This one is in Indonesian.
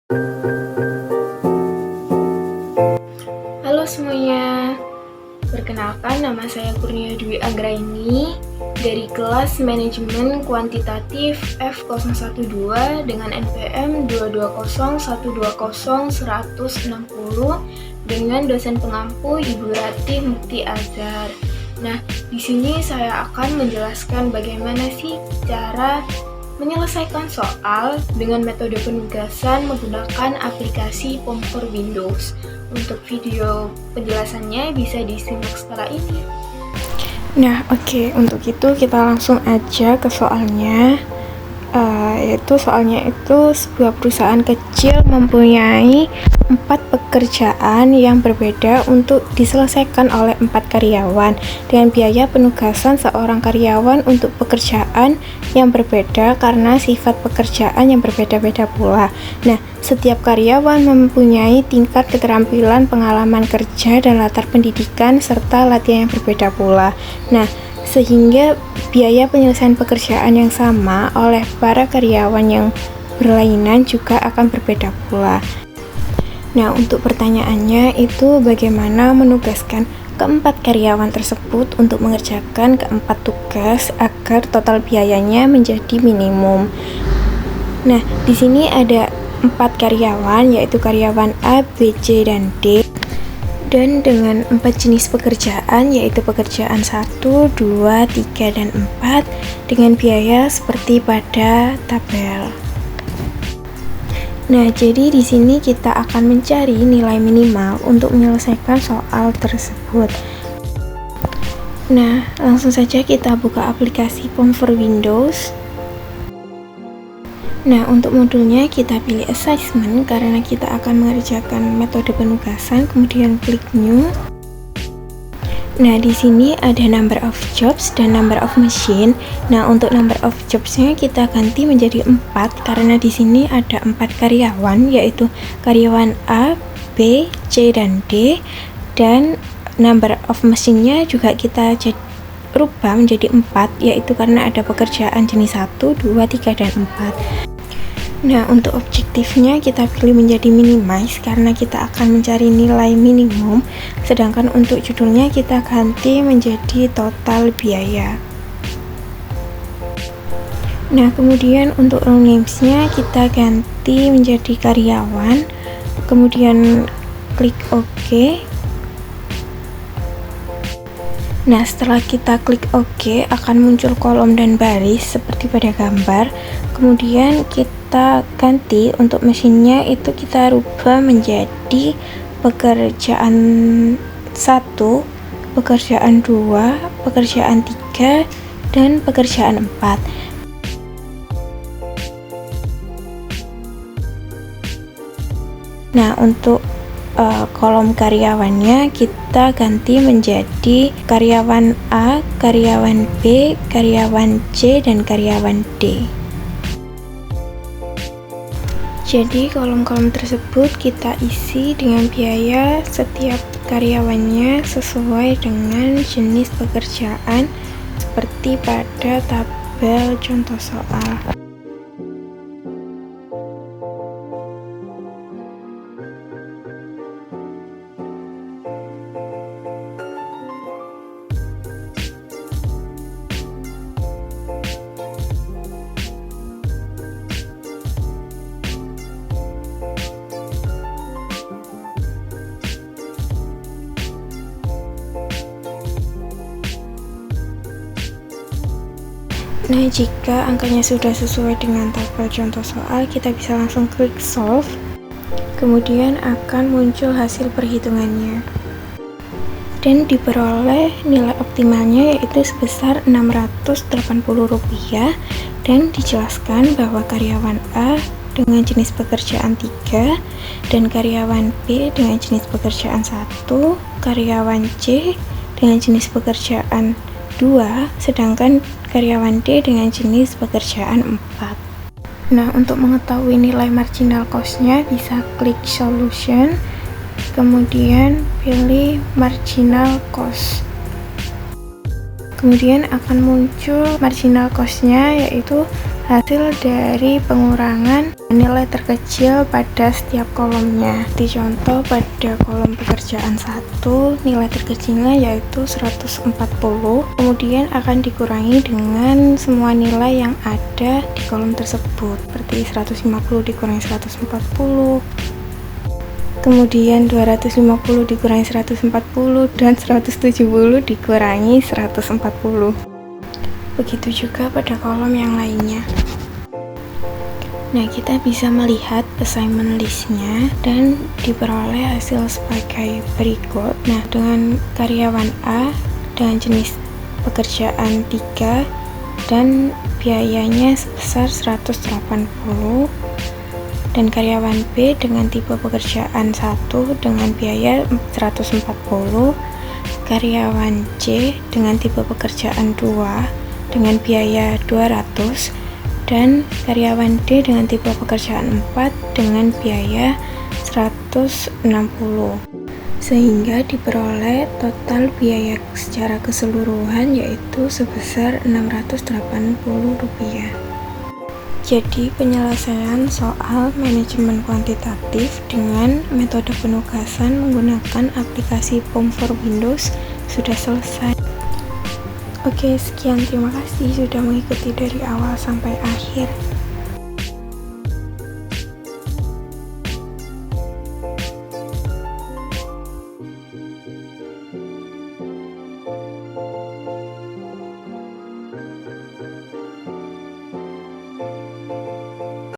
Halo semuanya, perkenalkan nama saya Kurnia Dwi Anggraini dari kelas Manajemen Kuantitatif F012 dengan NPM 220120160 dengan dosen pengampu Ibu Ratih Mukti Azhar. Nah, di sini saya akan menjelaskan bagaimana sih cara menyelesaikan soal dengan metode penugasan menggunakan aplikasi Form for Windows. Untuk video penjelasannya bisa disimak setelah ini. Nah, oke. Untuk itu kita langsung aja ke soalnya. Soalnya itu sebuah perusahaan kecil mempunyai 4 pekerjaan yang berbeda untuk diselesaikan oleh 4 karyawan dengan biaya penugasan seorang karyawan untuk pekerjaan yang berbeda karena sifat pekerjaan yang berbeda-beda pula. Nah, setiap karyawan mempunyai tingkat keterampilan, pengalaman kerja, dan latar pendidikan serta latihan yang berbeda pula. Nah, sehingga biaya penyelesaian pekerjaan yang sama oleh para karyawan yang berlainan juga akan berbeda pula. Nah, untuk pertanyaannya itu bagaimana menugaskan keempat karyawan tersebut untuk mengerjakan keempat tugas agar total biayanya menjadi minimum. Nah, di sini ada 4 karyawan, yaitu karyawan A, B, C, dan D. Dan dengan 4 jenis pekerjaan, yaitu pekerjaan 1, 2, 3, dan 4 dengan biaya seperti pada tabel. Nah, jadi di sini kita akan mencari nilai minimal untuk menyelesaikan soal tersebut. Nah, langsung saja kita buka aplikasi Form for Windows. Nah, untuk modulnya kita pilih Assessment karena kita akan mengerjakan metode penugasan, kemudian klik New. Nah, di sini ada number of jobs dan number of machine. Nah, untuk number of jobs-nya kita ganti menjadi 4 karena di sini ada 4 karyawan, yaitu karyawan A, B, C, dan D. Dan number of machine-nya juga kita rubah menjadi 4, yaitu karena ada pekerjaan jenis 1, 2, 3, dan 4. Nah, untuk objektifnya kita pilih menjadi minimize karena kita akan mencari nilai minimum, sedangkan untuk judulnya kita ganti menjadi total biaya. Nah, kemudian untuk role names-nya kita ganti menjadi karyawan, kemudian klik OK. Nah, setelah kita klik OK akan muncul kolom dan baris seperti pada gambar. Kemudian kita ganti untuk mesinnya itu kita rubah menjadi pekerjaan 1, pekerjaan 2, pekerjaan 3, dan pekerjaan 4. Nah, untuk kolom karyawannya kita ganti menjadi karyawan A, karyawan B, karyawan C, dan karyawan D. Jadi kolom-kolom tersebut kita isi dengan biaya setiap karyawannya sesuai dengan jenis pekerjaan seperti pada tabel contoh soal. Nah, jika angkanya sudah sesuai dengan tabel contoh soal, kita bisa langsung klik solve. Kemudian akan muncul hasil perhitungannya. Dan diperoleh nilai optimalnya yaitu sebesar Rp680 dan dijelaskan bahwa karyawan A dengan jenis pekerjaan 3 dan karyawan B dengan jenis pekerjaan 1, karyawan C dengan jenis pekerjaan 2, sedangkan karyawan D dengan jenis pekerjaan 4. Nah, untuk mengetahui nilai marginal cost-nya bisa klik solution, kemudian pilih marginal cost. Kemudian akan muncul marginal cost-nya yaitu hasil dari pengurangan nilai terkecil pada setiap kolomnya. Di contoh pada kolom pekerjaan 1, nilai terkecilnya yaitu 140, kemudian akan dikurangi dengan semua nilai yang ada di kolom tersebut, seperti 150 dikurangi 140, kemudian 250 dikurangi 140, dan 170 dikurangi 140. Begitu juga pada kolom yang lainnya. Nah, kita bisa melihat assignment listnya dan diperoleh hasil sebagai berikut. Nah, dengan karyawan A dengan jenis pekerjaan 3 dan biayanya sebesar 180, dan karyawan B dengan tipe pekerjaan 1 dengan biaya 140, karyawan C dengan tipe pekerjaan 2 dengan biaya 200, dan karyawan D dengan tipe pekerjaan 4 dengan biaya 160, sehingga diperoleh total biaya secara keseluruhan yaitu sebesar Rp680. Jadi penyelesaian soal manajemen kuantitatif dengan metode penugasan menggunakan aplikasi POM for Windows sudah selesai. Oke, sekian, terima kasih sudah mengikuti dari awal sampai akhir.